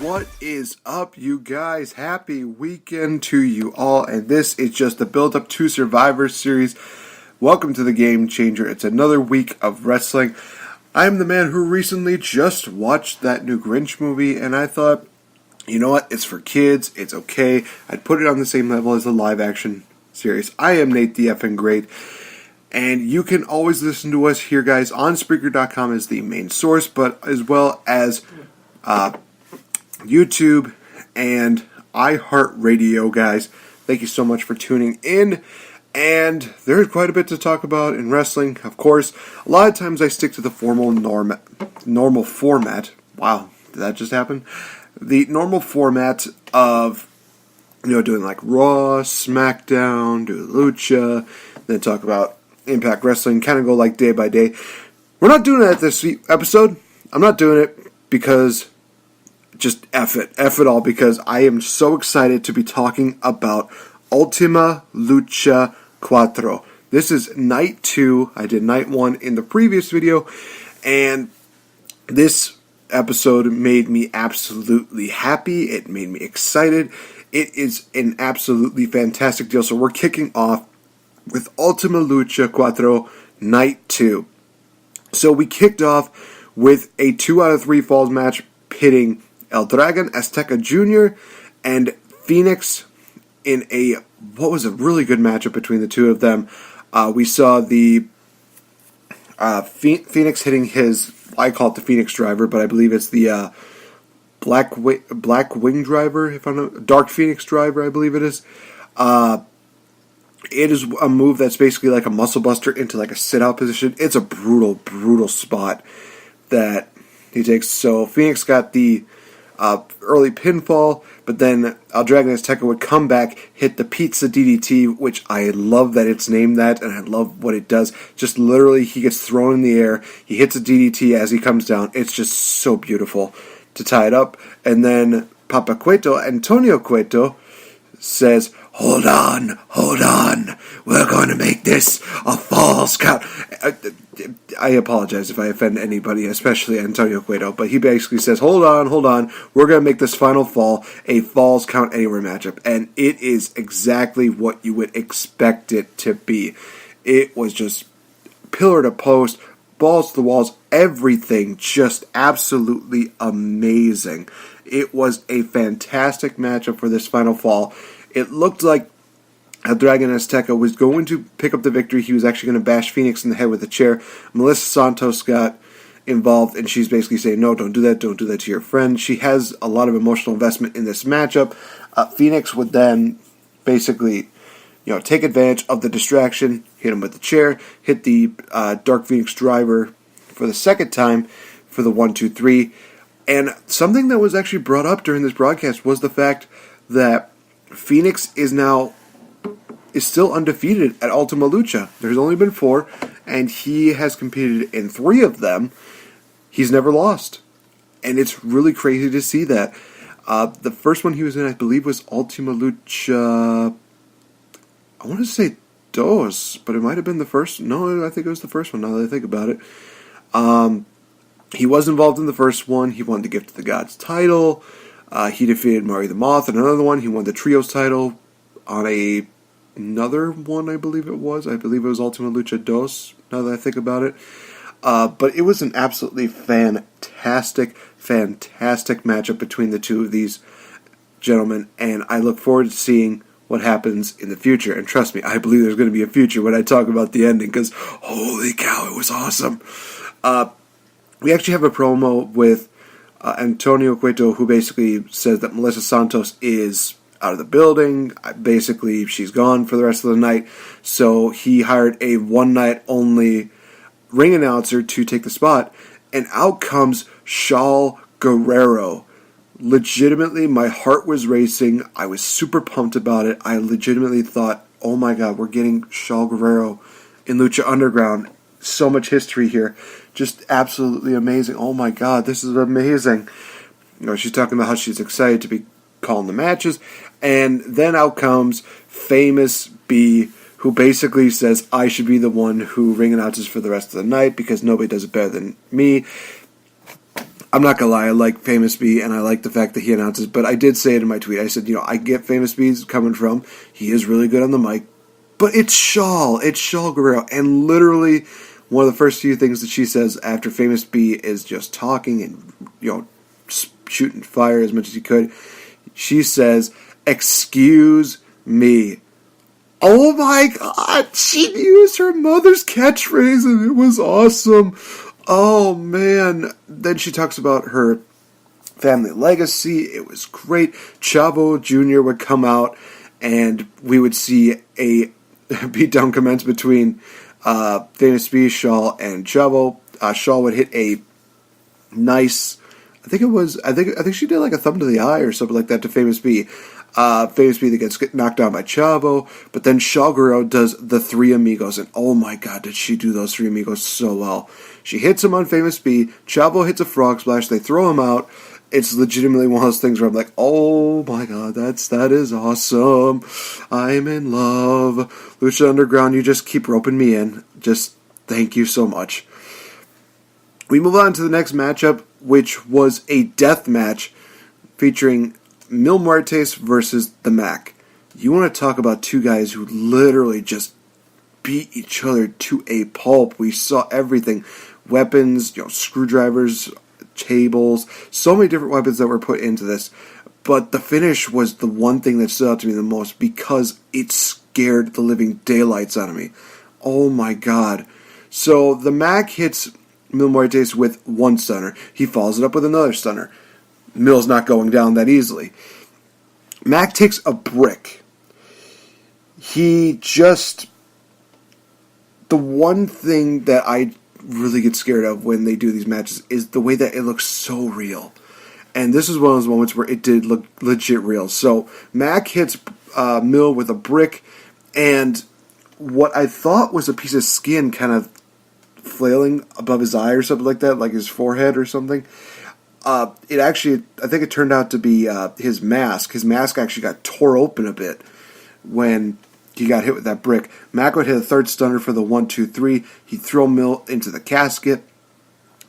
What is up, you guys? Happy weekend to you all, and this is just the build-up to Survivor Series. Welcome to the Game Changer. It's another week of wrestling. I'm the man who recently just watched that new Grinch movie, and I thought, you know what? It's for kids. It's okay. I'd put it on the same level as the live-action series. I am Nate the Effing Great, and you can always listen to us here, guys, on Spreaker.com as the main source, but as well as YouTube and iHeartRadio, guys. Thank you so much for tuning in. And there's quite a bit to talk about in wrestling. Of course, a lot of times I stick to the normal format. Wow, did that just happen? The normal format of, doing like Raw, Smackdown, do Lucha, then talk about Impact Wrestling, kind of go like day by day. We're not doing that this episode. I'm not doing it because just F it all, because I am so excited to be talking about Ultima Lucha Cuatro. This is night 2. I did night 1 in the previous video, and this episode made me absolutely happy. It made me excited. It is an absolutely fantastic deal. So we're kicking off with Ultima Lucha Cuatro night 2. So we kicked off with a 2 out of 3 falls match pitting El Dragon Azteca Jr. and Phoenix in what was a really good matchup between the two of them. We saw the Phoenix hitting his, I call it the Phoenix Driver, but I believe it's the Black Wing Driver, if I'm not, Dark Phoenix Driver, I believe it is. It is a move that's basically like a muscle buster into like a sit-out position. It's a brutal spot that he takes. So Phoenix got the early pinfall, but then El Dragon Azteca would come back, hit the Pizza DDT, which I love that it's named that, and I love what it does. Just literally, he gets thrown in the air, he hits a DDT as he comes down. It's just so beautiful to tie it up. And then Papa Cueto, Antonio Cueto, says, hold on, we're going to make this a falls count. I apologize if I offend anybody, especially Antonio Cueto, but he basically says, hold on, we're going to make this final fall a falls count anywhere matchup, and it is exactly what you would expect it to be. It was just pillar to post, balls to the walls, everything just absolutely amazing. It was a fantastic matchup for this final fall. It looked like El Dragon Azteca was going to pick up the victory. He was actually going to bash Phoenix in the head with a chair. Melissa Santos got involved, and she's basically saying, no, don't do that to your friend. She has a lot of emotional investment in this matchup. Phoenix would then basically, take advantage of the distraction, hit him with the chair, hit the Dark Phoenix Driver for the second time for the 1-2-3. And something that was actually brought up during this broadcast was the fact that Phoenix is still undefeated at Ultima Lucha. There's only been 4, and he has competed in 3 of them. He's never lost. And it's really crazy to see that. The first one he was in, I believe, was Ultima Lucha, I want to say Dos, but it might have been the first. No, I think it was the first one, now that I think about it. He was involved in the first one. He won the Gift of the Gods title. He defeated Mari the Moth in another one. He won the Trios title on another one, I believe it was. I believe it was Ultima Lucha Dos, now that I think about it. But it was an absolutely fantastic matchup between the two of these gentlemen, and I look forward to seeing what happens in the future. And trust me, I believe there's going to be a future when I talk about the ending, because holy cow, it was awesome. We actually have a promo with Antonio Cueto, who basically says that Melissa Santos is out of the building. Basically, she's gone for the rest of the night. So he hired a one-night-only ring announcer to take the spot. And out comes Shaul Guerrero. Legitimately, my heart was racing. I was super pumped about it. I legitimately thought, oh my God, we're getting Shaul Guerrero in Lucha Underground. So much history here. Just absolutely amazing. Oh my God, this is amazing. She's talking about how she's excited to be calling the matches. And then out comes Famous B, who basically says, I should be the one who ring announces for the rest of the night because nobody does it better than me. I'm not going to lie, I like Famous B, and I like the fact that he announces, but I did say it in my tweet. I said, I get Famous B's coming from. He is really good on the mic. But it's Shaul Guerrero. And literally, one of the first few things that she says after Famous B is just talking and, shooting fire as much as he could. She says, excuse me. Oh my God, she used her mother's catchphrase and it was awesome. Oh man. Then she talks about her family legacy. It was great. Chavo Jr. would come out and we would see a beatdown commence between Famous B, Shaul, and Chavo. Shaul would hit a nice, I think she did like a thumb to the eye or something like that to Famous B. Famous B that gets knocked down by Chavo, but then Shaul Guerrero does the Three Amigos, and oh my God, did she do those Three Amigos so well. She hits him on Famous B, Chavo hits a frog splash, they throw him out. It's legitimately one of those things where I'm like, oh my God, that is awesome. I'm in love. Lucha Underground, you just keep roping me in. Just thank you so much. We move on to the next matchup, which was a death match featuring Mil Muertes versus the Mac. You want to talk about two guys who literally just beat each other to a pulp. We saw everything. Weapons, screwdrivers, tables, so many different weapons that were put into this. But the finish was the one thing that stood out to me the most because it scared the living daylights out of me. Oh my God. So the Mac hits Mil Muertes with one stunner. He follows it up with another stunner. Mil's not going down that easily. Mac takes a brick. The one thing that I really get scared of when they do these matches is the way that it looks so real. And this is one of those moments where it did look legit real. So Mac hits Mil with a brick, and what I thought was a piece of skin kind of flailing above his eye or something like that, like his forehead or something. I think it turned out to be his mask. His mask actually got tore open a bit when he got hit with that brick. Mac would hit a third stunner for the 1-2-3. He'd throw Mil into the casket,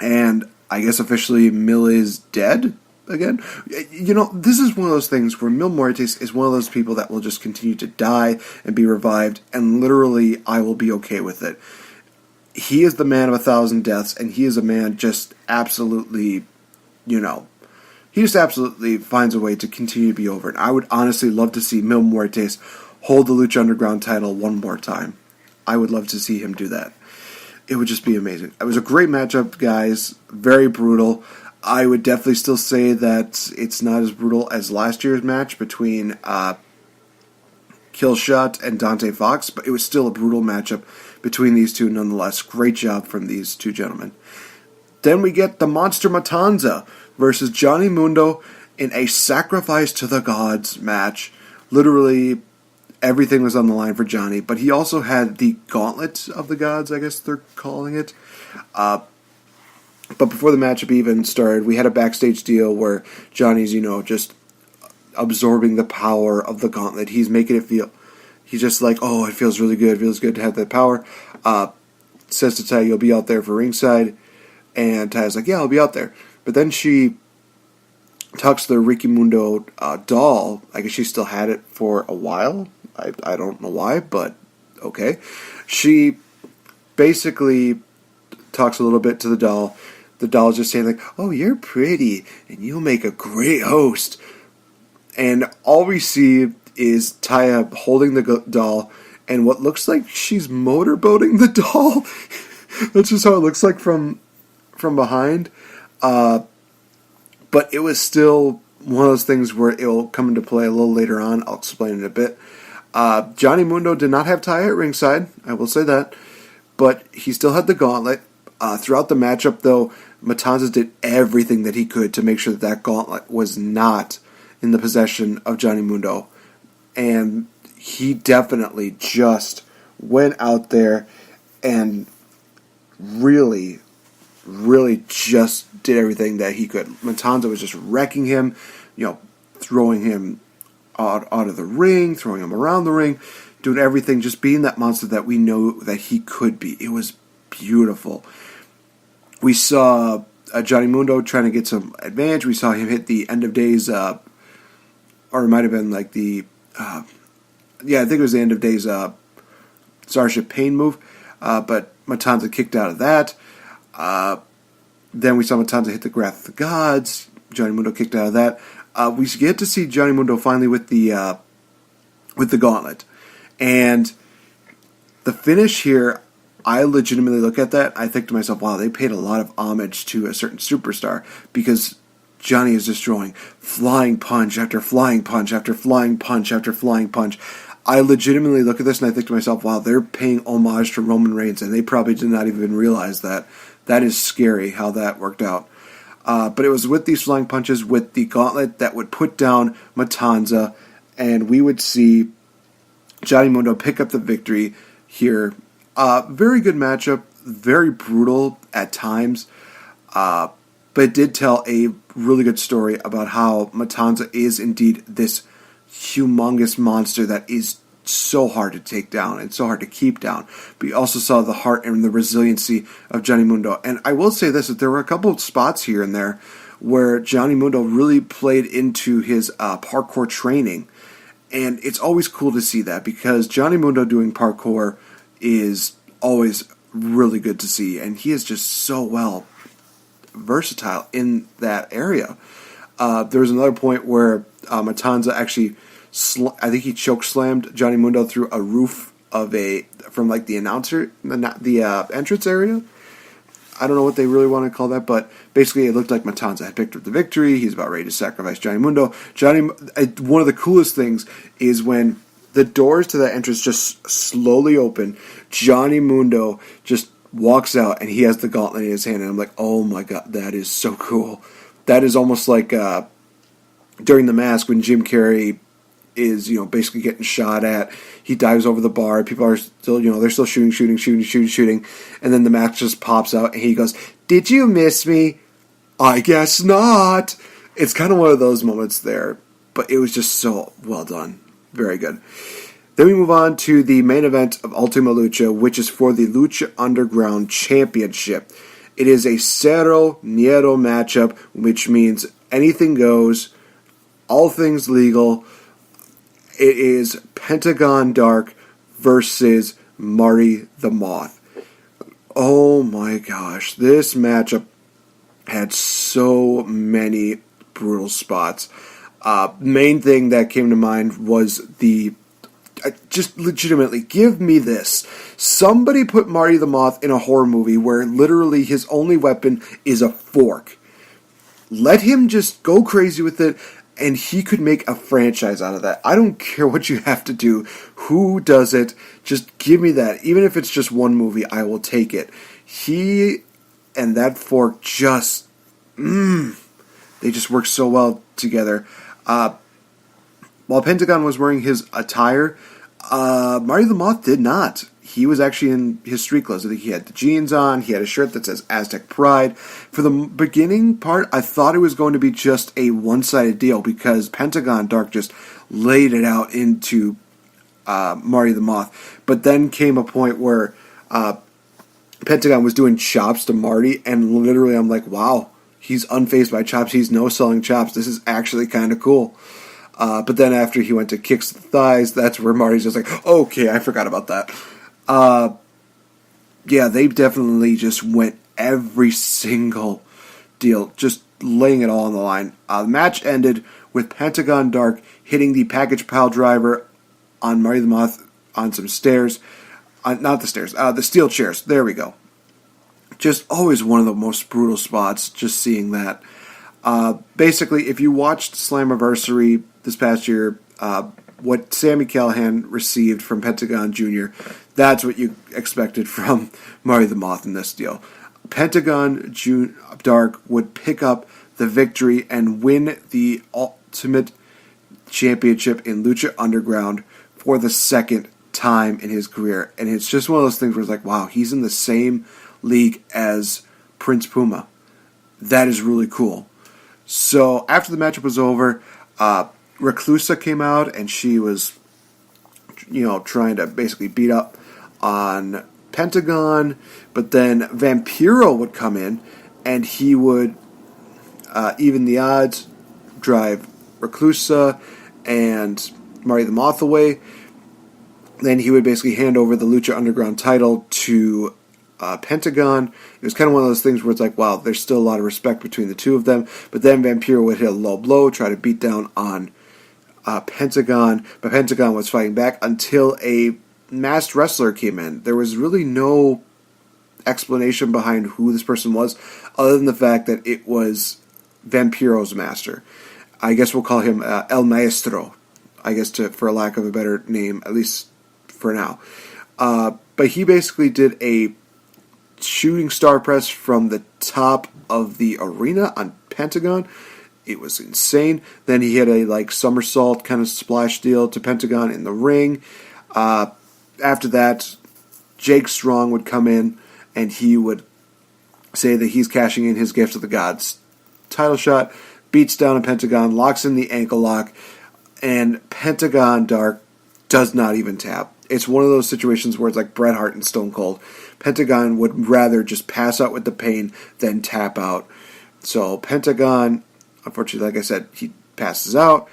and I guess officially Mil is dead again. This is one of those things where Mil Muertes is one of those people that will just continue to die and be revived, and literally I will be okay with it. He is the man of 1,000 deaths, and he is a man just absolutely, he just absolutely finds a way to continue to be over. And I would honestly love to see Mil Muertes hold the Lucha Underground title one more time. I would love to see him do that. It would just be amazing. It was a great matchup, guys. Very brutal. I would definitely still say that it's not as brutal as last year's match between Killshot and Dante Fox, but it was still a brutal matchup between these two nonetheless. Great job from these two gentlemen. Then we get the Monster Matanza versus Johnny Mundo in a sacrifice to the gods match. Literally, everything was on the line for Johnny, but he also had the Gauntlet of the Gods, I guess they're calling it. But before the matchup even started, we had a backstage deal where Johnny's, just absorbing the power of the Gauntlet. He's making it feel, he's just like, oh, it feels really good. It feels good to have that power. Says to Ty, you'll be out there for ringside. And Ty's like, yeah, I'll be out there. But then she tucks the Ricky Mundo doll. I guess she still had it for a while. I don't know why, but okay. She basically talks a little bit to the doll. The doll's just saying like, oh, you're pretty, and you'll make a great host. And all we see is Taya holding the doll, and what looks like she's motorboating the doll. That's just how it looks like from behind. But it was still one of those things where it will come into play a little later on. I'll explain in a bit. Johnny Mundo did not have Ty at ringside, I will say that, but he still had the gauntlet. Throughout the matchup, though, Matanzas did everything that he could to make sure that that gauntlet was not in the possession of Johnny Mundo. And he definitely just went out there and really, really just did everything that he could. Matanza was just wrecking him, throwing him out of the ring, throwing him around the ring, doing everything, just being that monster that we know that he could be. It was beautiful. We saw Johnny Mundo trying to get some advantage. We saw him hit the end of days, or it might have been like the, I think it was the end of days Starship Pain move, but Matanza kicked out of that. Then we saw Matanza hit the Wrath of the Gods. Johnny Mundo kicked out of that. We get to see Johnny Mundo finally with the gauntlet, and the finish here. I legitimately look at that. I think to myself, wow, they paid a lot of homage to a certain superstar, because Johnny is just throwing flying punch after flying punch after flying punch after flying punch. I legitimately look at this and I think to myself, wow, they're paying homage to Roman Reigns, and they probably did not even realize that. That is scary how that worked out. But it was with these flying punches, with the gauntlet, that would put down Matanza, and we would see Johnny Mundo pick up the victory here. Very good matchup, very brutal at times, but it did tell a really good story about how Matanza is indeed this humongous monster that is so hard to take down and so hard to keep down. But you also saw the heart and the resiliency of Johnny Mundo. And I will say this, that there were a couple of spots here and there where Johnny Mundo really played into his parkour training. And it's always cool to see that, because Johnny Mundo doing parkour is always really good to see. And he is just so versatile in that area. There was another point where Matanza actually, I think he choke slammed Johnny Mundo through a roof from like the entrance area. I don't know what they really want to call that, but basically it looked like Matanza had picked up the victory. He's about ready to sacrifice Johnny Mundo. One of the coolest things is when the doors to that entrance just slowly open. Johnny Mundo just walks out and he has the gauntlet in his hand, and I'm like, oh my god, that is so cool. That is almost like during The Mask when Jim Carrey is, basically getting shot at. He dives over the bar. People are still, they're still shooting. And then the mask just pops out and he goes, "Did you miss me? I guess not." It's kind of one of those moments there, but it was just so well done. Very good. Then we move on to the main event of Ultima Lucha, which is for the Lucha Underground Championship. It is a Cero Nero matchup, which means anything goes, all things legal. It is Pentagon Dark versus Marty the Moth. Oh my gosh, this matchup had so many brutal spots. Main thing that came to mind was just legitimately, give me this. Somebody put Marty the Moth in a horror movie where literally his only weapon is a fork. Let him just go crazy with it, and he could make a franchise out of that. I don't care what you have to do, who does it, just give me that. Even if it's just one movie, I will take it. He and that fork just, they just work so well together. While Pentagon was wearing his attire, Marty the Moth did not. He was actually in his street clothes. I think he had the jeans on. He had a shirt that says Aztec Pride. For the beginning part, I thought it was going to be just a one-sided deal because Pentagon Dark just laid it out into Marty the Moth. But then came a point where Pentagon was doing chops to Marty, and literally I'm like, wow, he's unfazed by chops. He's no-selling chops. This is actually kind of cool. But then after he went to kicks to the thighs, that's where Marty's just like, okay, I forgot about that. Yeah, they definitely just went every single deal, just laying it all on the line. The match ended with Pentagon Dark hitting the package pile driver on Marty the Moth on some stairs. Not the stairs, the steel chairs. There we go. Just always one of the most brutal spots, just seeing that. Basically, if you watched Slammiversary this past year, what Sami Callihan received from Pentagon Jr., that's what you expected from Marty the Moth in this deal. Pentagon Dark would pick up the victory and win the Ultimate Championship in Lucha Underground for the second time in his career. And it's just one of those things where it's like, wow, he's in the same league as Prince Puma. That is really cool. So after the matchup was over, Reclusa came out and she was, trying to basically beat up on Pentagon, but then Vampiro would come in and he would even the odds, drive Reclusa and Marty the Moth away. Then he would basically hand over the Lucha Underground title to Pentagon. It was kind of one of those things where it's like, wow, there's still a lot of respect between the two of them. But then Vampiro would hit a low blow, try to beat down on Pentagon. But Pentagon was fighting back until a masked wrestler came in. There was really no explanation behind who this person was, other than the fact that it was Vampiro's master. I guess we'll call him El Maestro, I guess for lack of a better name, at least for now. But he basically did a shooting star press from the top of the arena on Pentagon. It was insane. Then he had a somersault kind of splash deal to Pentagon in the ring. After that, Jake Strong would come in and he would say that he's cashing in his gift of the gods. Title shot, beats down a Pentagon, locks in the ankle lock, and Pentagon Dark does not even tap. It's one of those situations where it's like Bret Hart and Stone Cold. Pentagon would rather just pass out with the pain than tap out. So Pentagon, unfortunately, like I said, he passes out,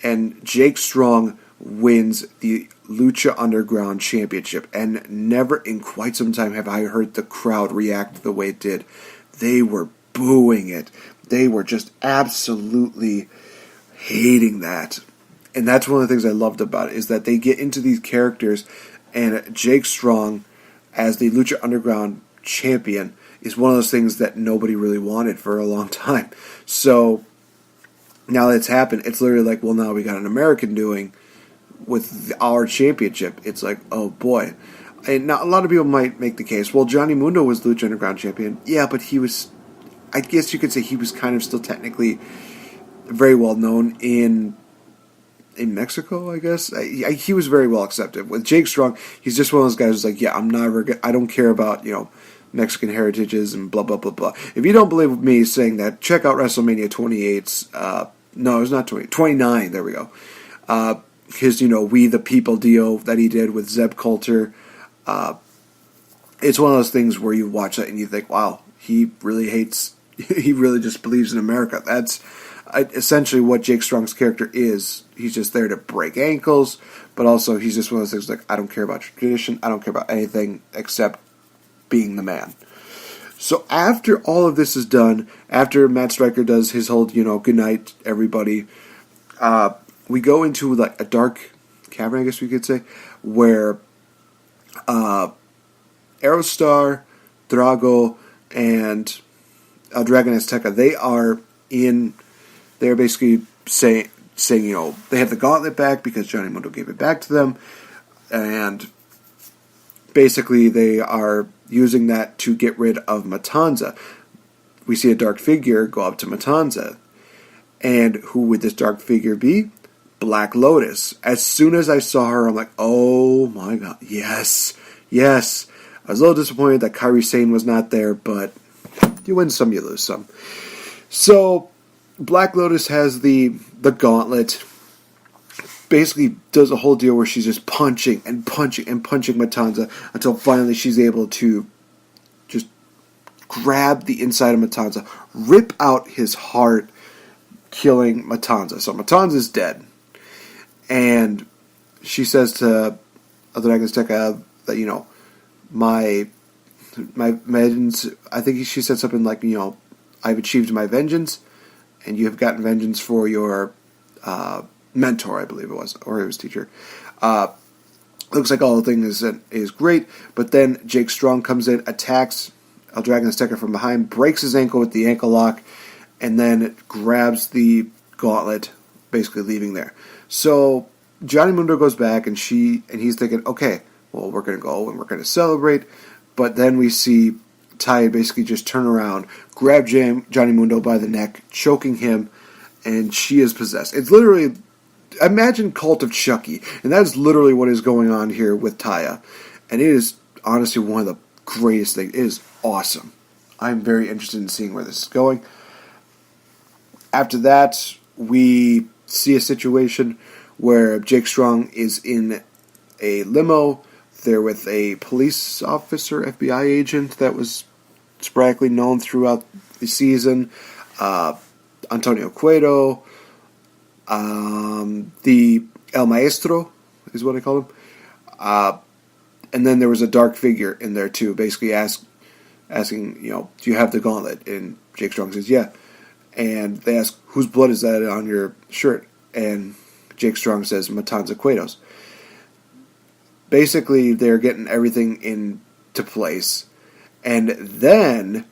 and Jake Strong wins the Lucha Underground Championship. And never in quite some time have I heard the crowd react the way it did. They were booing it. They were just absolutely hating that. And that's one of the things I loved about it, is that they get into these characters, and Jake Strong, as the Lucha Underground champion, is one of those things that nobody really wanted for a long time. So now that it's happened, it's literally like, well, now we got an American doing with our championship. It's like, oh boy. And now a lot of people might make the case, well, Johnny Mundo was Lucha Underground champion. Yeah, but he was, I guess you could say he was kind of still technically very well known in Mexico, I guess. He was very well accepted. With Jake Strong, he's just one of those guys who's like, yeah, I don't care about, Mexican heritages and blah, blah, blah, blah. If you don't believe me saying that, check out WrestleMania 28's, no, it was not 29, there we go. His, We the People deal that he did with Zeb Coulter. It's one of those things where you watch that and you think, wow, he really just believes in America. That's essentially what Jake Strong's character is. He's just there to break ankles, but also he's just one of those things like, I don't care about tradition, I don't care about anything except being the man. So after all of this is done, after Matt Striker does his whole, good night, everybody, we go into like a dark cavern, I guess we could say, where Aerostar, Drago, and El Dragon Azteca, they're basically saying, they have the gauntlet back because Johnny Mundo gave it back to them, and basically they are using that to get rid of Matanza. We see a dark figure go up to Matanza, and who would this dark figure be? Black Lotus. As soon as I saw her, I'm like, oh my god, yes. I was a little disappointed that Kairi Sane was not there, but you win some, you lose some. So Black Lotus has the gauntlet, basically does a whole deal where she's just punching Matanza until finally she's able to just grab the inside of Matanza, rip out his heart, killing Matanza. So Matanza's dead. And she says to El Dragon Azteca that, my vengeance, I think she said something like, I've achieved my vengeance, and you have gotten vengeance for your mentor, I believe it was, or his teacher. Looks like all the thing is great, but then Jake Strong comes in, attacks El Dragon Azteca from behind, breaks his ankle with the ankle lock, and then grabs the gauntlet, basically leaving there. So Johnny Mundo goes back, and he's thinking, okay, well, we're going to go and we're going to celebrate. But then we see Taya basically just turn around, grab Johnny Mundo by the neck, choking him, and she is possessed. It's literally, imagine Cult of Chucky, and that is literally what is going on here with Taya. And it is honestly one of the greatest things. It is awesome. I'm very interested in seeing where this is going. After that, we see a situation where Jake Strong is in a limo. They're with a police officer, FBI agent that was sporadically known throughout the season. Antonio Cueto. The El Maestro is what I call him. And then there was a dark figure in there too, basically asking, do you have the gauntlet? And Jake Strong says, yeah. And they ask, whose blood is that on your shirt? And Jake Strong says, Matanza Cueto's. Basically, they're getting everything into place. And then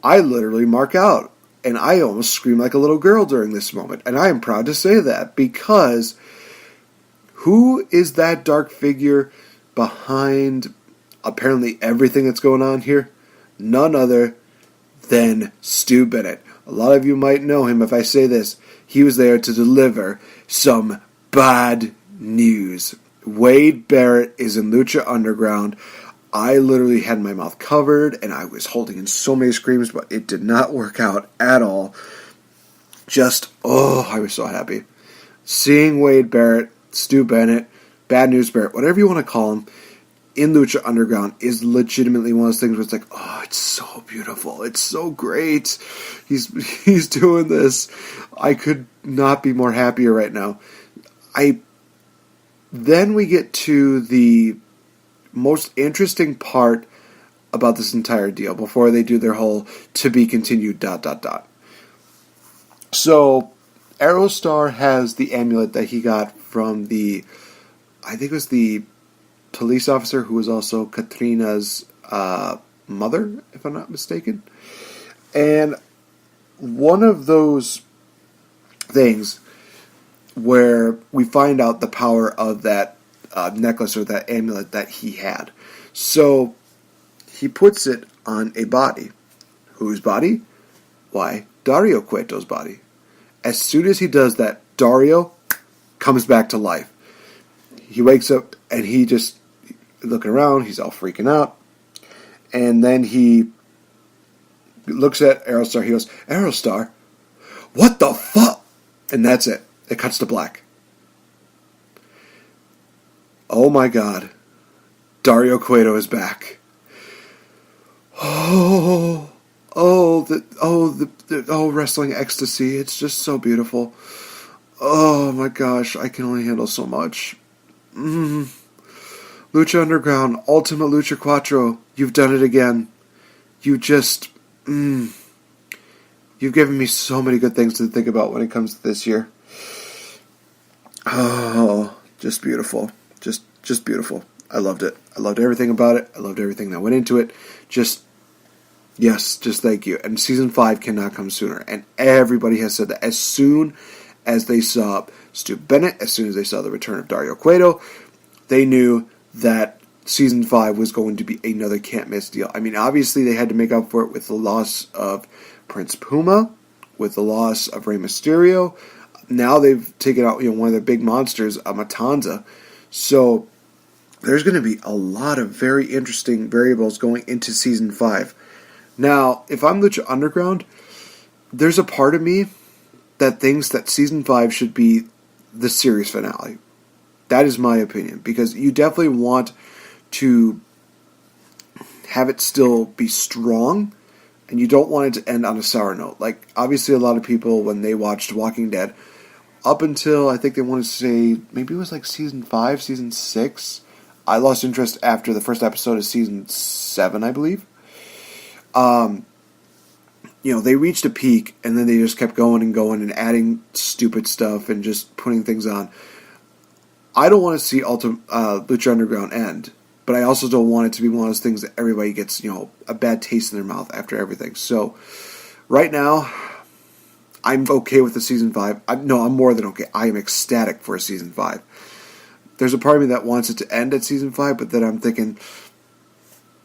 I literally mark out. And I almost scream like a little girl during this moment. And I am proud to say that, because who is that dark figure behind apparently everything that's going on here? None other than Stu Bennett. A lot of you might know him if I say this. He was there to deliver some bad news. Wade Barrett is in Lucha Underground. I literally had my mouth covered, and I was holding in so many screams, but it did not work out at all. I was so happy. Seeing Wade Barrett, Stu Bennett, Bad News Barrett, whatever you want to call him, in Lucha Underground is legitimately one of those things where it's like, oh, it's so beautiful. It's so great. He's doing this. I could not be more happier right now. Then we get to the most interesting part about this entire deal before they do their whole to be continued ... So Aerostar has the amulet that he got from I think it was the police officer who was also Katrina's mother, if I'm not mistaken. And one of those things where we find out the power of that necklace or that amulet that he had. So he puts it on a body. Whose body? Why, Dario Cueto's body. As soon as he does that, Dario comes back to life. He wakes up and he just looking around. He's all freaking out. And then he looks at Aerostar. He goes, Aerostar, what the fuck? And that's it. It cuts to black. Oh my God. Dario Cueto is back. Wrestling ecstasy. It's just so beautiful. Oh my gosh, I can only handle so much. Lucha Underground, Ultima Lucha Cuatro, you've done it again. You've given me so many good things to think about when it comes to this year. Oh, just beautiful. Just beautiful. I loved it. I loved everything about it. I loved everything that went into it. Just thank you. And Season 5 cannot come sooner. And everybody has said that. As soon as they saw Stu Bennett, as soon as they saw the return of Dario Cueto, they knew that Season 5 was going to be another can't-miss deal. I mean, obviously they had to make up for it with the loss of Prince Puma, with the loss of Rey Mysterio. Now they've taken out one of their big monsters, Matanza. So there's going to be a lot of very interesting variables going into Season 5. Now, if I'm Lucha Underground, there's a part of me that thinks that Season 5 should be the series finale. That is my opinion, because you definitely want to have it still be strong, and you don't want it to end on a sour note. Like, obviously a lot of people, when they watched Walking Dead, up until, I think they want to say, maybe it was like Season 5, Season 6, I lost interest after the first episode of Season 7, I believe. They reached a peak, and then they just kept going and adding stupid stuff and just putting things on. I don't want to see Lucha Underground end, but I also don't want it to be one of those things that everybody gets, a bad taste in their mouth after everything. So, right now, I'm okay with the season 5. I'm more than okay. I am ecstatic for a season 5. There's a part of me that wants it to end at season 5, but then I'm thinking,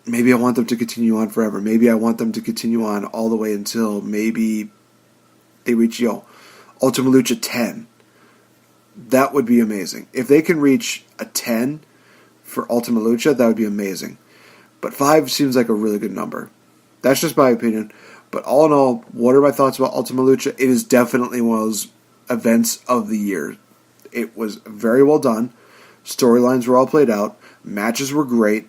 maybe I want them to continue on forever. Maybe I want them to continue on all the way until maybe they reach, Ultima Lucha 10. That would be amazing. If they can reach a 10 for Ultima Lucha, that would be amazing. But 5 seems like a really good number. That's just my opinion. But all in all, what are my thoughts about Ultima Lucha? It is definitely one of those events of the year. It was very well done. Storylines were all played out. Matches were great.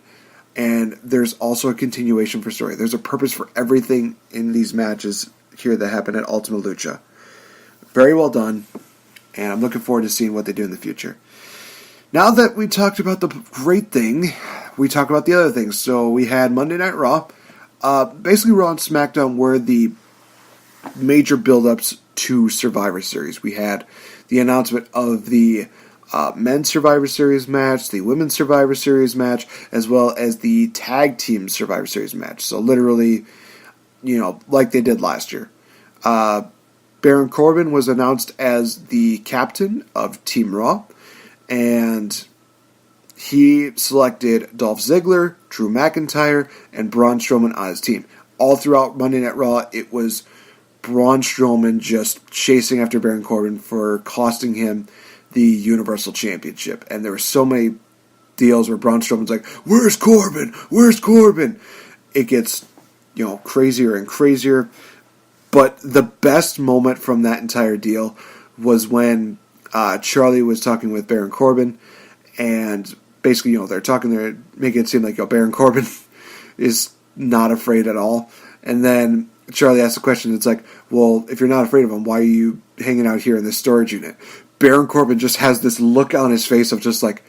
And there's also a continuation for story. There's a purpose for everything in these matches here that happen at Ultima Lucha. Very well done. And I'm looking forward to seeing what they do in the future. Now that we talked about the great thing, we talk about the other things. So we had Monday Night Raw. Basically, Raw and SmackDown were the major build-ups to Survivor Series. We had the announcement of the men's Survivor Series match, the women's Survivor Series match, as well as the tag team Survivor Series match. So literally, like they did last year. Baron Corbin was announced as the captain of Team Raw, and he selected Dolph Ziggler, Drew McIntyre, and Braun Strowman on his team. All throughout Monday Night Raw, it was Braun Strowman just chasing after Baron Corbin for costing him the Universal Championship. And there were so many deals where Braun Strowman's like, "Where's Corbin? Where's Corbin?" It gets, crazier and crazier. But the best moment from that entire deal was when Charlie was talking with Baron Corbin, and basically, they're talking there, making it seem like, Baron Corbin is not afraid at all. And then Charlie asks a question. It's like, well, if you're not afraid of him, why are you hanging out here in this storage unit? Baron Corbin just has this look on his face of just like,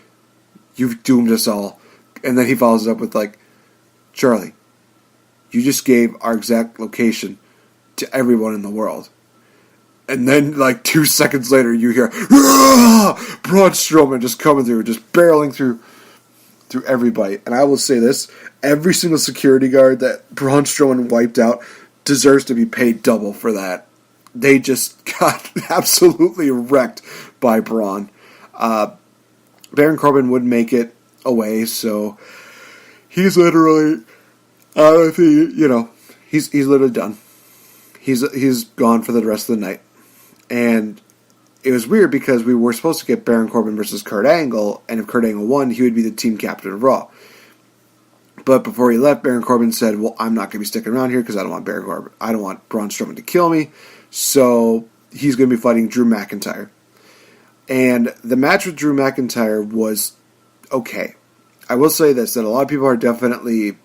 you've doomed us all. And then he follows it up with like, Charlie, you just gave our exact location to everyone in the world. And then, 2 seconds later, you hear, "Rah!" Braun Strowman just coming through, just barreling through everybody. And I will say this, every single security guard that Braun Strowman wiped out deserves to be paid double for that. They just got absolutely wrecked by Braun. Baron Corbin would make it away, so he's literally, he's literally done. He's gone for the rest of the night. And it was weird because we were supposed to get Baron Corbin versus Kurt Angle, and if Kurt Angle won, he would be the team captain of Raw. But before he left, Baron Corbin said, well, I'm not going to be sticking around here because I don't want Baron Corbin. I don't want Braun Strowman to kill me. So he's going to be fighting Drew McIntyre. And the match with Drew McIntyre was okay. I will say this, that a lot of people are definitely,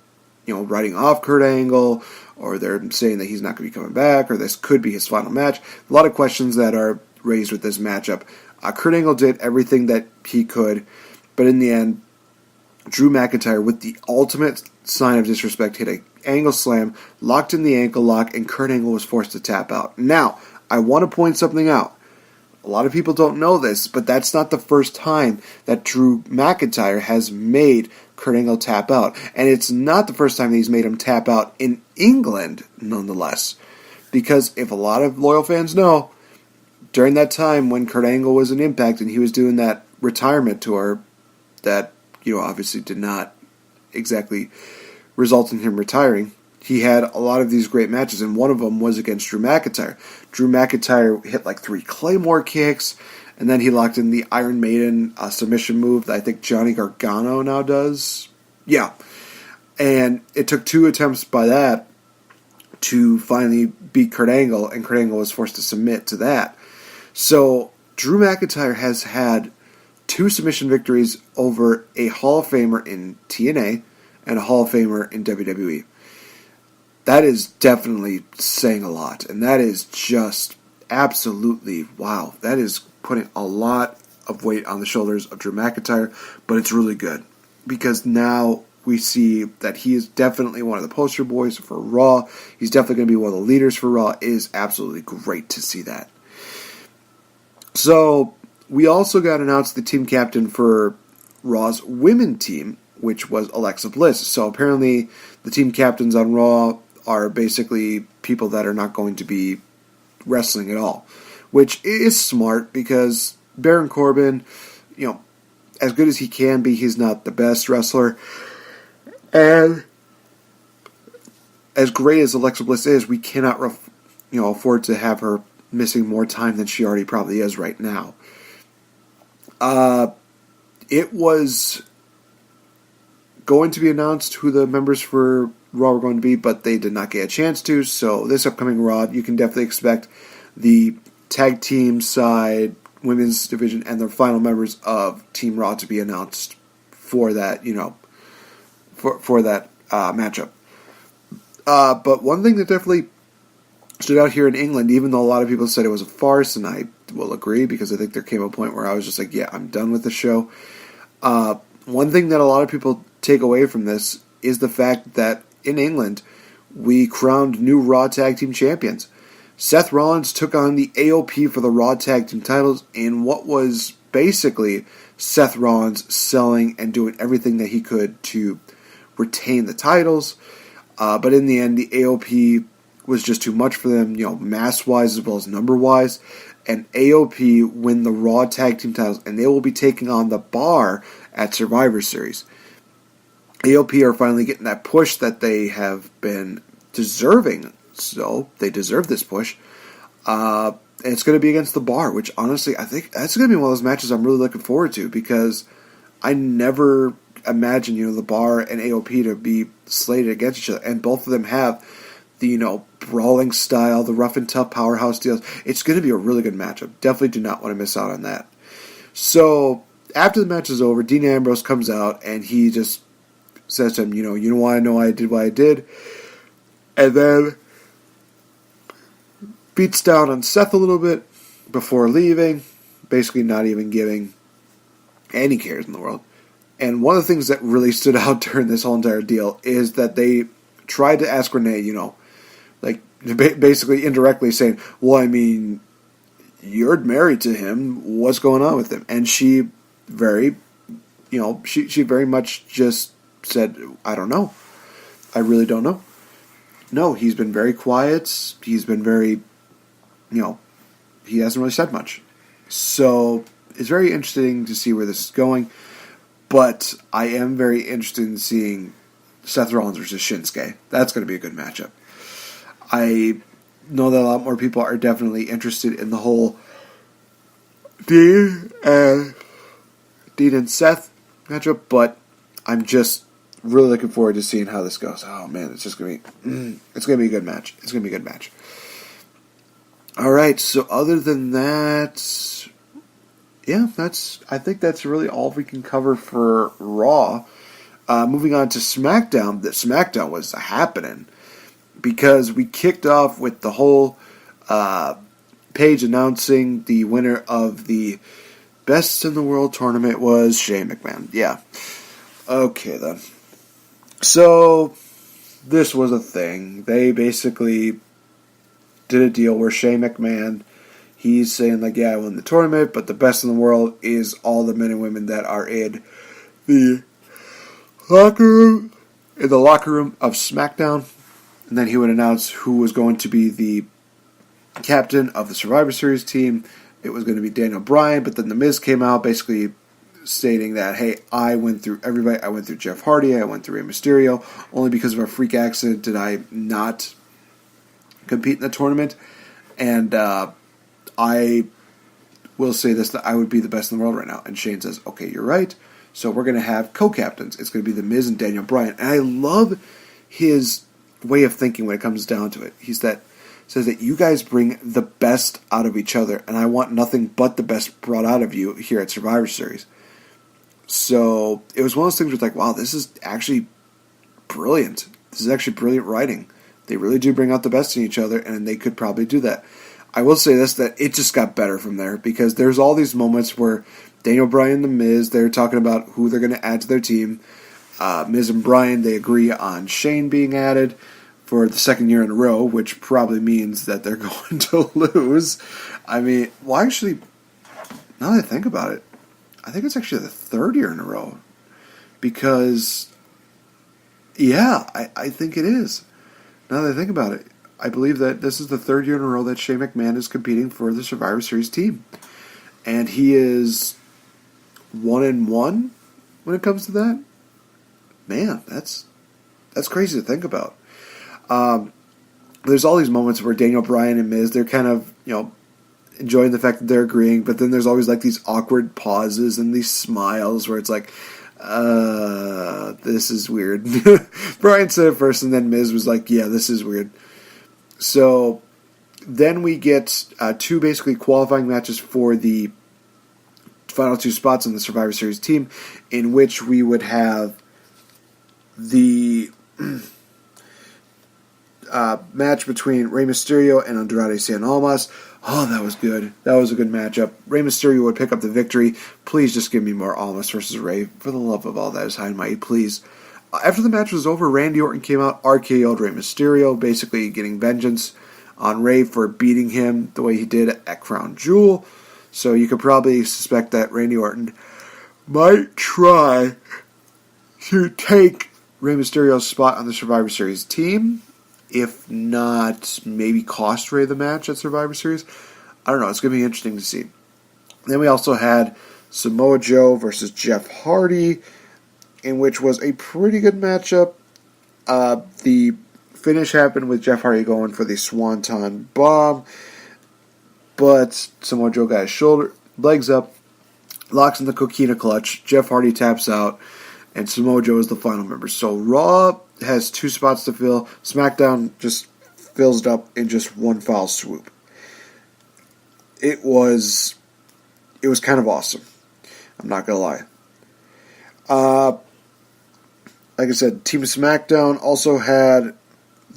writing off Kurt Angle, or they're saying that he's not going to be coming back, or this could be his final match. A lot of questions that are raised with this matchup. Kurt Angle did everything that he could, but in the end, Drew McIntyre, with the ultimate sign of disrespect, hit an angle slam, locked in the ankle lock, and Kurt Angle was forced to tap out. Now, I want to point something out. A lot of people don't know this, but that's not the first time that Drew McIntyre has made Kurt Angle tap out. And it's not the first time that he's made him tap out in England, nonetheless. Because if a lot of loyal fans know, during that time when Kurt Angle was in Impact and he was doing that retirement tour that, obviously did not exactly result in him retiring, he had a lot of these great matches, and one of them was against Drew McIntyre. Drew McIntyre hit 3 Claymore kicks, and then he locked in the Iron Maiden submission move that I think Johnny Gargano now does. Yeah. And it took 2 attempts by that to finally beat Kurt Angle, and Kurt Angle was forced to submit to that. So Drew McIntyre has had 2 submission victories over a Hall of Famer in TNA and a Hall of Famer in WWE. That is definitely saying a lot, and that is just absolutely wow. That is putting a lot of weight on the shoulders of Drew McIntyre, but it's really good because now we see that he is definitely one of the poster boys for Raw. He's definitely going to be one of the leaders for Raw. It is absolutely great to see that. So we also got announced the team captain for Raw's women team, which was Alexa Bliss. So apparently the team captains on Raw are basically people that are not going to be wrestling at all, which is smart because Baron Corbin, as good as he can be, he's not the best wrestler. And as great as Alexa Bliss is, we cannot, afford to have her missing more time than she already probably is right now. It was going to be announced who the members for Raw were going to be, but they did not get a chance to. So this upcoming Raw, you can definitely expect the tag team side, women's division, and the final members of Team Raw to be announced for that, for that matchup. But one thing that definitely stood out here in England, even though a lot of people said it was a farce, and I will agree, because I think there came a point where I was just like, yeah, I'm done with the show. One thing that a lot of people take away from this is the fact that in England, we crowned new Raw Tag Team Champions. Seth Rollins took on the AOP for the Raw Tag Team titles in what was basically Seth Rollins selling and doing everything that he could to retain the titles. But in the end, the AOP was just too much for them, mass-wise as well as number-wise. And AOP win the Raw Tag Team titles, and they will be taking on the Bar at Survivor Series. AOP are finally getting that push that they have been deserving, so they deserve this push. And it's going to be against the Bar, which honestly, I think that's going to be one of those matches I'm really looking forward to, because I never imagined, the Bar and AOP to be slated against each other, and both of them have the, brawling style, the rough and tough powerhouse deals. It's going to be a really good matchup. Definitely do not want to miss out on that. So, after the match is over, Dean Ambrose comes out, and he just says to him, you know why I know I did what I did? And then beats down on Seth a little bit before leaving, basically not even giving any cares in the world. And one of the things that really stood out during this whole entire deal is that they tried to ask Renee, basically indirectly saying, well, I mean, you're married to him, what's going on with him? And she very, she very much just said, I don't know. I really don't know. No, he's been very quiet. He's been very, he hasn't really said much. So it's very interesting to see where this is going. But I am very interested in seeing Seth Rollins versus Shinsuke. That's going to be a good matchup. I know that a lot more people are definitely interested in the whole Dean and Seth matchup, but I'm just really looking forward to seeing how this goes. Oh man, it's just going to be it's going to be a good match. It's going to be a good match. All right, so other than that, yeah, I think that's really all we can cover for Raw. Moving on to SmackDown, that SmackDown was happening because we kicked off with the whole page announcing the winner of the Best in the World tournament was Shane McMahon. Yeah. Okay, then. So, this was a thing. They basically did a deal where Shane McMahon, he's saying, I won the tournament, but the best in the world is all the men and women that are in the locker room of SmackDown. And then he would announce who was going to be the captain of the Survivor Series team. It was going to be Daniel Bryan, but then The Miz came out basically stating that, hey, I went through everybody. I went through Jeff Hardy. I went through Rey Mysterio. Only because of a freak accident did I not compete in the tournament. And I will say this, that I would be the best in the world right now. And Shane says, okay, you're right. So we're going to have co-captains. It's going to be The Miz and Daniel Bryan. And I love his way of thinking when it comes down to it. Says that you guys bring the best out of each other, and I want nothing but the best brought out of you here at Survivor Series. So it was one of those things where it's wow, this is actually brilliant. This is actually brilliant writing. They really do bring out the best in each other, and they could probably do that. I will say this, that it just got better from there, because there's all these moments where Daniel Bryan and The Miz, they're talking about who they're going to add to their team. Miz and Bryan, they agree on Shane being added for the second year in a row, which probably means that they're going to lose. I mean, well, actually, now that I think about it, I think it's actually the third year in a row. Because, yeah, I think it is. Now that I think about it, I believe that this is the third year in a row that Shane McMahon is competing for the Survivor Series team. And he is 1-1 when it comes to that. Man, that's crazy to think about. There's all these moments where Daniel Bryan and Miz, they're kind of, enjoying the fact that they're agreeing, but then there's always like these awkward pauses and these smiles where it's like, this is weird. Bryan said it first, and then Miz was like, yeah, this is weird. So then we get two basically qualifying matches for the final two spots on the Survivor Series team, in which we would have the match between Rey Mysterio and Andrade Cien Almas. Oh, that was good. That was a good matchup. Rey Mysterio would pick up the victory. Please just give me more Almas versus Rey. For the love of all that is high and mighty, please. After the match was over, Randy Orton came out, RKO'd Rey Mysterio, basically getting vengeance on Rey for beating him the way he did at Crown Jewel. So you could probably suspect that Randy Orton might try to take Rey Mysterio's spot on the Survivor Series team. If not, maybe cost Rey the match at Survivor Series. I don't know. It's going to be interesting to see. Then we also had Samoa Joe versus Jeff Hardy, in which was a pretty good matchup. The finish happened with Jeff Hardy going for the Swanton Bomb, but Samoa Joe got his legs up, locks in the Coquina Clutch. Jeff Hardy taps out, and Samoa Joe is the final member. So Raw has two spots to fill. SmackDown just fills it up in just one foul swoop. It was kind of awesome. I'm not gonna lie. Like I said, Team SmackDown also had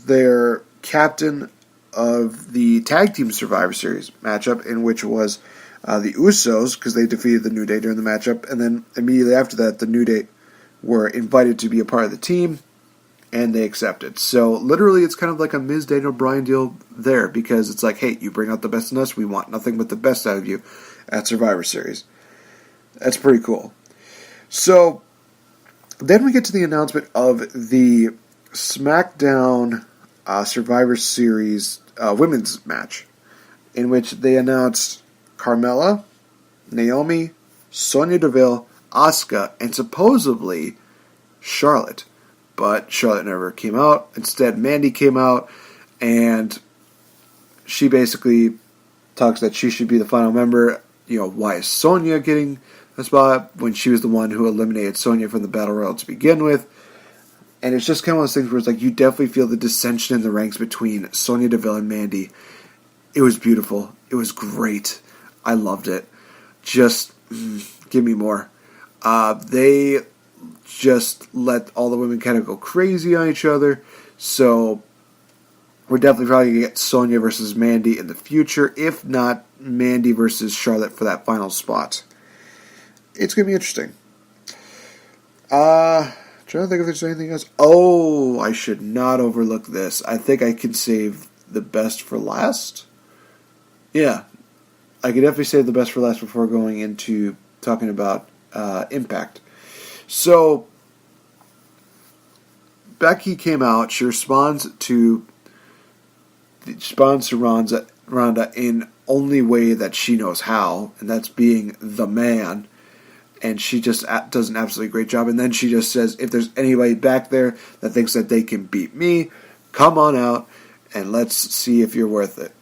their captain of the Tag Team Survivor Series matchup, in which was the Usos, because they defeated the New Day during the matchup, and then immediately after that, the New Day were invited to be a part of the team, and they accepted. So literally, it's kind of like a Miz Daniel Bryan deal there, because it's like, hey, you bring out the best in us, we want nothing but the best out of you at Survivor Series. That's pretty cool. So then we get to the announcement of the SmackDown Survivor Series women's match, in which they announced Carmella, Naomi, Sonya Deville, Asuka, and supposedly Charlotte. But Charlotte never came out. Instead, Mandy came out, and she basically talks that she should be the final member. Why is Sonya getting a spot when she was the one who eliminated Sonya from the Battle Royal to begin with? And it's just kind of one of those things where it's like, you definitely feel the dissension in the ranks between Sonya Deville and Mandy. It was beautiful. It was great. I loved it. Just give me more. They just let all the women kind of go crazy on each other. So we're definitely probably going to get Sonya versus Mandy in the future. If not, Mandy versus Charlotte for that final spot. It's going to be interesting. Trying to think if there's anything else. Oh, I should not overlook this. I think I can save the best for last. Yeah, I could definitely save the best for last before going into talking about Impact. So Becky came out. She responds to Ronda in only way that she knows how, and that's being the man. And she just does an absolutely great job. And then she just says, if there's anybody back there that thinks that they can beat me, come on out and let's see if you're worth it.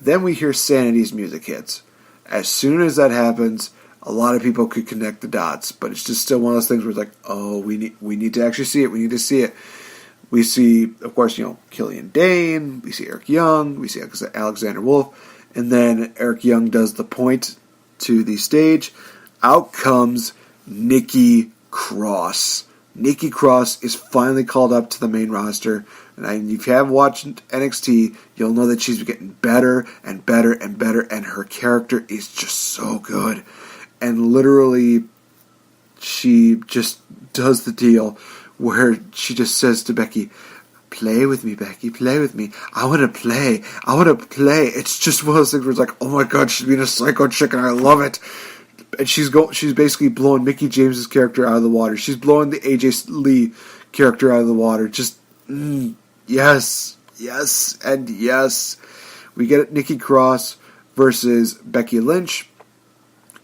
Then we hear Sanity's music hits. As soon as that happens, a lot of people could connect the dots. But it's just still one of those things where it's like, oh, we need to actually see it. We need to see it. We see, of course, Killian Dane. We see Eric Young. We see Alexander Wolf. And then Eric Young does the point to the stage. Out comes Nikki Cross. Nikki Cross is finally called up to the main roster. And if you haven't watched NXT, you'll know that she's getting better and better and better. And her character is just so good. And literally, she just does the deal where she just says to Becky, play with me, Becky, play with me. I want to play. I want to play. It's just one of those things where it's like, oh my god, she's being a psycho chick and I love it. And she's basically blowing Mickey James's character out of the water. She's blowing the AJ Lee character out of the water. Just, yes, Yes, and yes. We get Nikki Cross versus Becky Lynch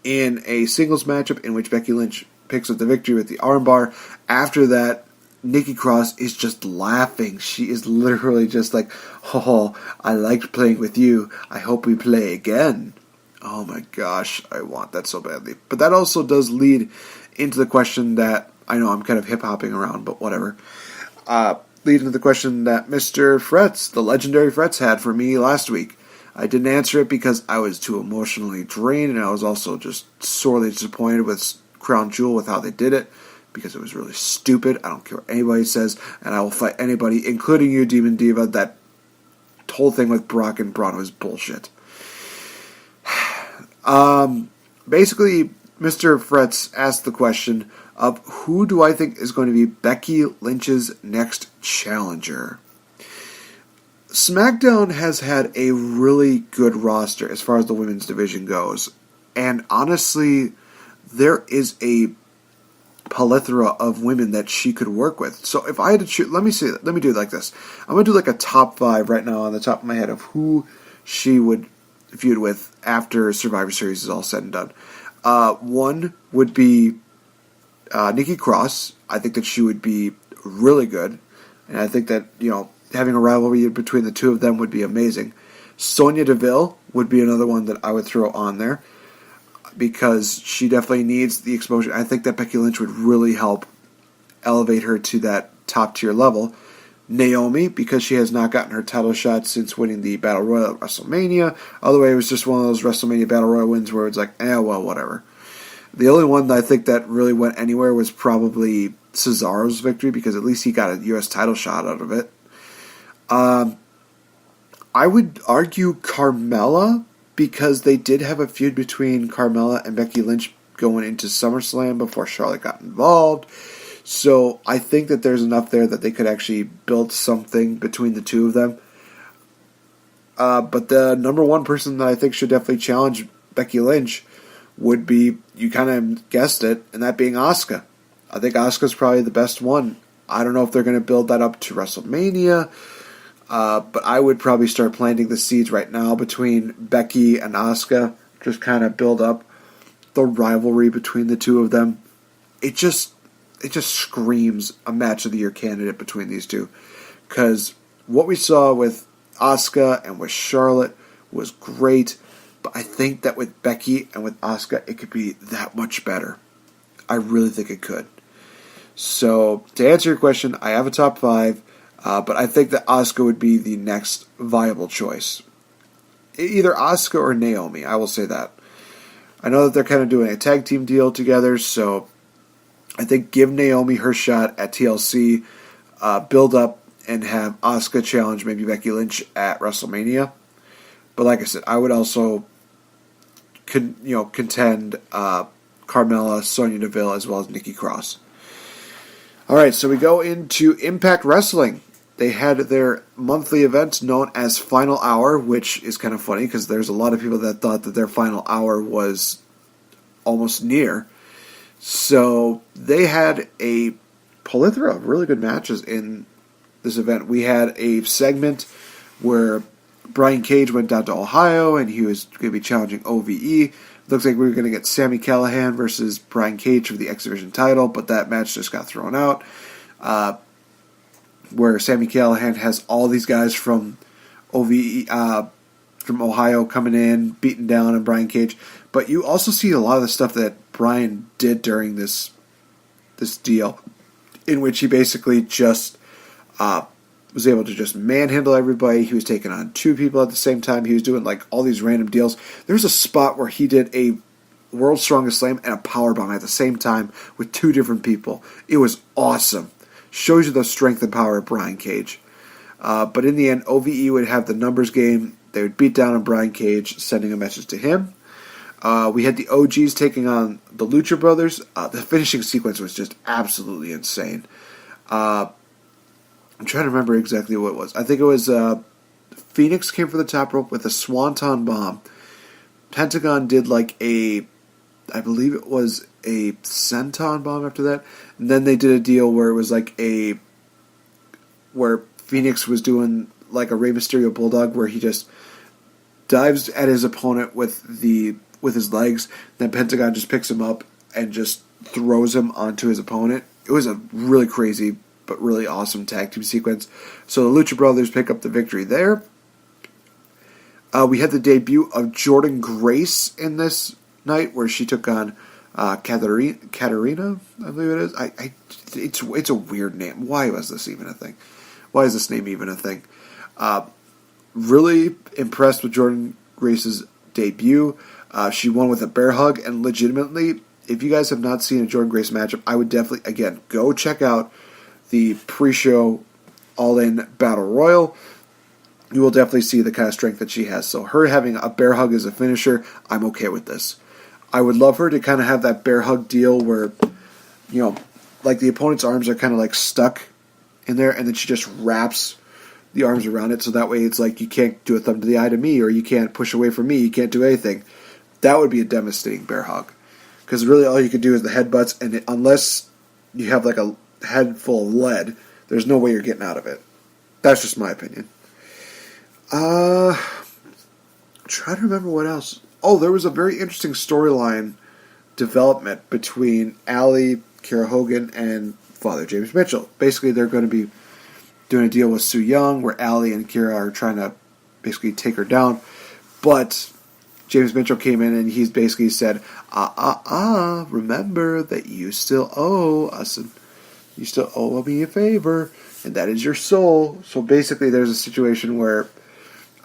in a singles matchup in which Becky Lynch picks up the victory with the armbar. After that, Nikki Cross is just laughing. She is literally just like, oh, I liked playing with you. I hope we play again. Oh my gosh, I want that so badly. But that also does lead into the question that, I know I'm kind of hip-hopping around, but whatever. Lead into the question that Mr. Fretz, the legendary Fretz, had for me last week. I didn't answer it because I was too emotionally drained, and I was also just sorely disappointed with Crown Jewel with how they did it, because it was really stupid. I don't care what anybody says, and I will fight anybody, including you, Demon Diva. That whole thing with Brock and Braun was bullshit. Basically, Mr. Fretz asked the question of who do I think is going to be Becky Lynch's next challenger. Smackdown has had a really good roster as far as the women's division goes. And honestly, there is a plethora of women that she could work with. So if I had to choose, let me do it like this. I'm going to do like a top 5 right now on the top of my head of who she would feud with after Survivor Series is all said and done. One would be Nikki Cross. I think that she would be really good. And I think that, having a rivalry between the two of them would be amazing. Sonya Deville would be another one that I would throw on there because she definitely needs the exposure. I think that Becky Lynch would really help elevate her to that top tier level. Naomi, because she has not gotten her title shot since winning the Battle Royal at WrestleMania. Otherwise, it was just one of those WrestleMania Battle Royal wins where it's like, well, whatever. The only one that I think that really went anywhere was probably Cesaro's victory, because at least he got a U.S. title shot out of it. I would argue Carmella, because they did have a feud between Carmella and Becky Lynch going into SummerSlam before Charlotte got involved. So I think that there's enough there that they could actually build something between the two of them. But the number one person that I think should definitely challenge Becky Lynch would be, you kind of guessed it, and that being Asuka. I think Asuka's probably the best one. I don't know if they're going to build that up to WrestleMania, but I would probably start planting the seeds right now between Becky and Asuka. Just kind of build up the rivalry between the two of them. It just screams a match of the year candidate between these two. Because what we saw with Asuka and with Charlotte was great. But I think that with Becky and with Asuka, it could be that much better. I really think it could. So, to answer your question, I have a top 5. But I think that Asuka would be the next viable choice. Either Asuka or Naomi, I will say that. I know that they're kind of doing a tag team deal together, so I think give Naomi her shot at TLC, build up, and have Asuka challenge maybe Becky Lynch at WrestleMania. But like I said, I would also contend Carmella, Sonya Deville, as well as Nikki Cross. Alright, so we go into Impact Wrestling. They had their monthly event known as Final Hour, which is kind of funny because there's a lot of people that thought that their final hour was almost near. So they had a plethora of really good matches in this event. We had a segment where Brian Cage went down to Ohio and he was going to be challenging OVE. Looks like we were going to get Sami Callihan versus Brian Cage for the X Division title, but that match just got thrown out. Where Sami Callihan has all these guys from OVE, from Ohio coming in, beating down on Brian Cage. But you also see a lot of the stuff that Brian did during this deal, in which he basically just was able to just manhandle everybody. He was taking on 2 people at the same time. He was doing like all these random deals. There's a spot where he did a World's Strongest Slam and a powerbomb at the same time with 2 different people. It was awesome. Shows you the strength and power of Brian Cage. But in the end, OVE would have the numbers game. They would beat down on Brian Cage, sending a message to him. We had the OGs taking on the Lucha Brothers. The finishing sequence was just absolutely insane. I'm trying to remember exactly what it was. I think it was Phoenix came for the top rope with a Swanton Bomb. Pentagon did I believe it was a Senton Bomb after that. And then they did a deal where it was where Phoenix was doing like a Rey Mysterio Bulldog where he just dives at his opponent with his legs. Then Pentagon just picks him up and just throws him onto his opponent. It was a really crazy but really awesome tag team sequence. So the Lucha Brothers pick up the victory there. We had the debut of Jordynne Grace in this night, where she took on Katarina, I believe it is. It's a weird name. Why was this even a thing? Why is this name even a thing? Really impressed with Jordynne Grace's debut. She won with a bear hug, and legitimately, if you guys have not seen a Jordynne Grace matchup, I would definitely, again, go check out the pre-show All-In Battle Royal. You will definitely see the kind of strength that she has. So her having a bear hug as a finisher, I'm okay with this. I would love her to kind of have that bear hug deal where, like the opponent's arms are kind of like stuck in there, and then she just wraps the arms around it, so that way it's like you can't do a thumb to the eye to me, or you can't push away from me, you can't do anything. That would be a devastating bear hug. Because really all you can do is the headbutts, and unless you have like a head full of lead, there's no way you're getting out of it. That's just my opinion. Try to remember what else. Oh, there was a very interesting storyline development between Allie, Kiera Hogan, and Father James Mitchell. Basically, they're going to be doing a deal with Su Yung, where Allie and Kiera are trying to basically take her down. But James Mitchell came in and he's basically said, remember that you still owe us, and you still owe me a favor, and that is your soul. So basically there's a situation where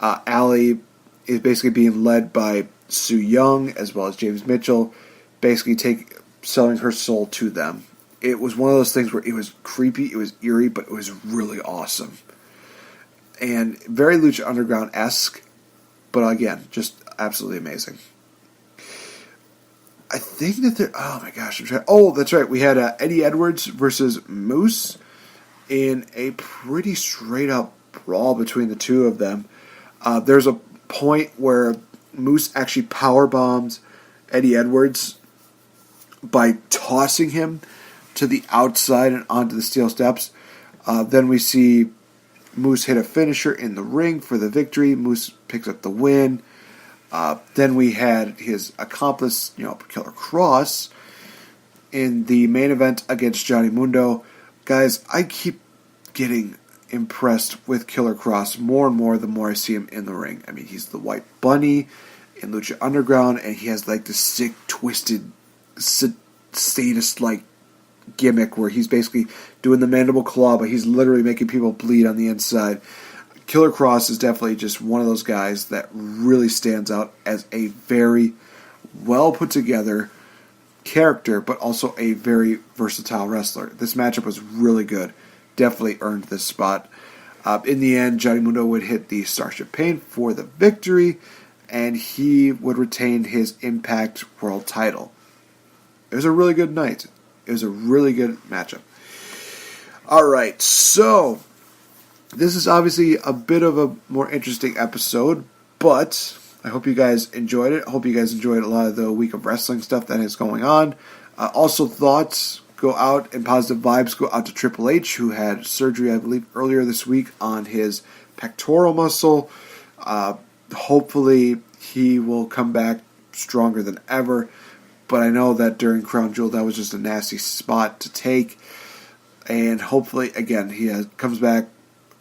Allie is basically being led by Su Yung as well as James Mitchell, basically selling her soul to them. It was one of those things where it was creepy, it was eerie, but it was really awesome. And very Lucha Underground-esque, but again, just absolutely amazing. I think that oh my gosh, that's right, we had Eddie Edwards versus Moose in a pretty straight-up brawl between the two of them. There's a point where Moose actually powerbombs Eddie Edwards by tossing him to the outside and onto the steel steps. Then we see Moose hit a finisher in the ring for the victory. Moose picks up the win. Then we had his accomplice, Killer Cross, in the main event against Johnny Mundo. Guys, I keep getting impressed with Killer Cross more and more the more I see him in the ring. I mean, he's the White Bunny in Lucha Underground, and he has like this sick, twisted, sadist-like gimmick where he's basically doing the mandible claw, but he's literally making people bleed on the inside. Killer Cross is definitely just one of those guys that really stands out as a very well put together character, but also a very versatile wrestler. This matchup was really good. Definitely earned this spot. In the end, Johnny Mundo would hit the Starship Pain for the victory, and he would retain his Impact World title. It was a really good night. It was a really good matchup. Alright, so this is obviously a bit of a more interesting episode, but I hope you guys enjoyed it. I hope you guys enjoyed a lot of the week of wrestling stuff that is going on. Also, thoughts go out and positive vibes go out to Triple H, who had surgery, I believe, earlier this week on his pectoral muscle. Hopefully, he will come back stronger than ever. But I know that during Crown Jewel, that was just a nasty spot to take. And hopefully, again, he comes back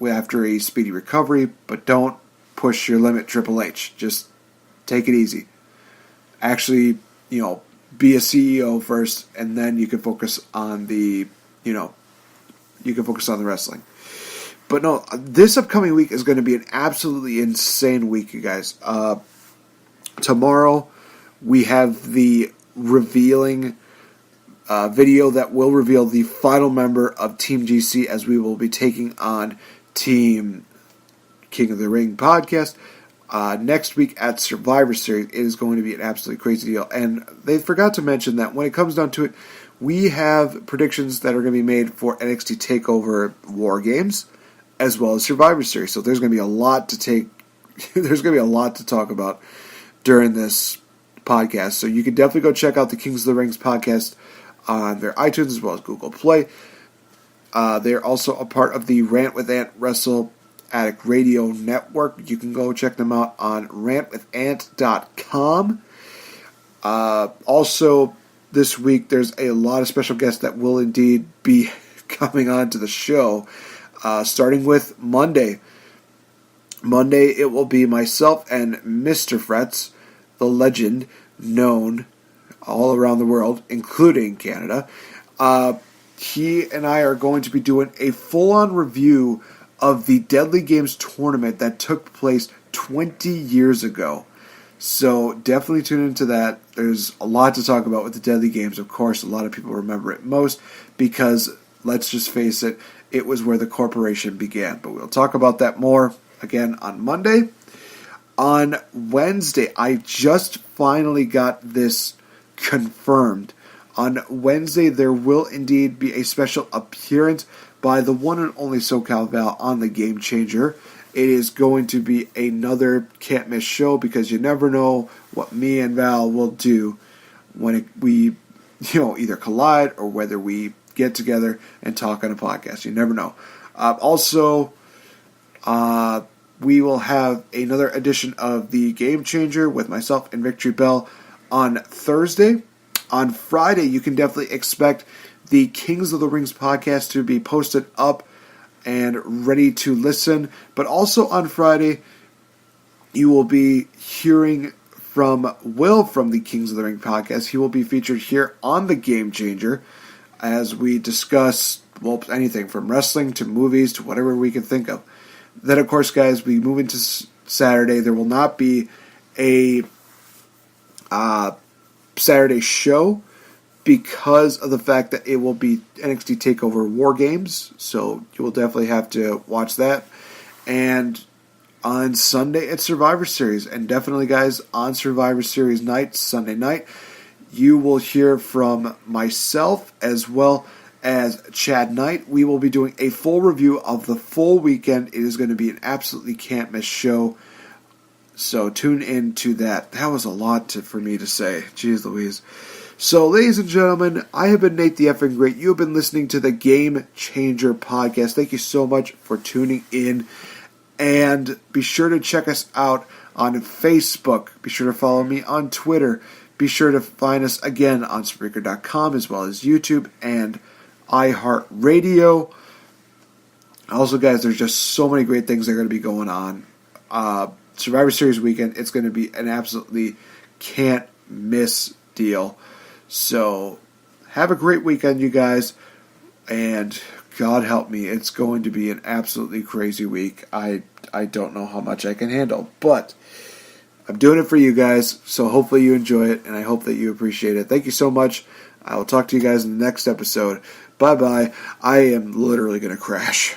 after a speedy recovery. But don't push your limit, Triple H. Just take it easy. Actually, be a CEO first, and then you can focus on the wrestling. But no, this upcoming week is going to be an absolutely insane week, you guys. Tomorrow, we have the revealing video that will reveal the final member of Team GC, as we will be taking on Team King of the Ring podcast. Next week at Survivor Series, it is going to be an absolutely crazy deal. And they forgot to mention that when it comes down to it, we have predictions that are going to be made for NXT TakeOver War Games, as well as Survivor Series. So there's going to be a lot to there's going to be a lot to talk about during this podcast. So you can definitely go check out the Kings of the Rings podcast on their iTunes as well as Google Play. They're also a part of the Rant with Ant Wrestle Addict Radio Network. You can go check them out on rantwithant.com. Also, this week there's a lot of special guests that will indeed be coming on to the show. Starting with Monday. Monday, it will be myself and Mr. Fretz, the legend, known all around the world, including Canada. He and I are going to be doing a full-on review of the Deadly Games tournament that took place 20 years ago. So definitely tune into that. There's a lot to talk about with the Deadly Games. Of course, a lot of people remember it most because, let's just face it, it was where the corporation began. But we'll talk about that more again on Monday. On Wednesday, I just finally got this confirmed. On Wednesday, there will indeed be a special appearance by the one and only SoCal Val on the Game Changer. It is going to be another can't miss show because you never know what me and Val will do when we either collide or whether we get together and talk on a podcast. You never know. Also, we will have another edition of the Game Changer with myself and Victory Bell on Thursday. On Friday, you can definitely expect the Kings of the Rings podcast to be posted up and ready to listen. But also on Friday, you will be hearing from Will from the Kings of the Ring podcast. He will be featured here on the Game Changer as we discuss, anything from wrestling to movies to whatever we can think of. Then, of course, guys, we move into Saturday. There will not be a Saturday show because of the fact that it will be NXT TakeOver War Games. So you will definitely have to watch that. And on Sunday, it's Survivor Series. And definitely, guys, on Survivor Series night, Sunday night, you will hear from myself as well as Chad Knight. We will be doing a full review of the full weekend. It is going to be an absolutely can't miss show. So tune in to that. That was a lot for me to say. Jeez Louise. So, ladies and gentlemen, I have been Nate the Effing Great. You have been listening to the Game Changer podcast. Thank you so much for tuning in. And be sure to check us out on Facebook. Be sure to follow me on Twitter. Be sure to find us again on Spreaker.com as well as YouTube and iHeartRadio. Also, guys, there's just so many great things that are going to be going on. Survivor Series weekend, it's going to be an absolutely can't miss deal. So, have a great weekend, you guys. And God help me, it's going to be an absolutely crazy week. I don't know how much I can handle. But I'm doing it for you guys, so hopefully you enjoy it, and I hope that you appreciate it. Thank you so much. I will talk to you guys in the next episode. Bye-bye. I am literally going to crash.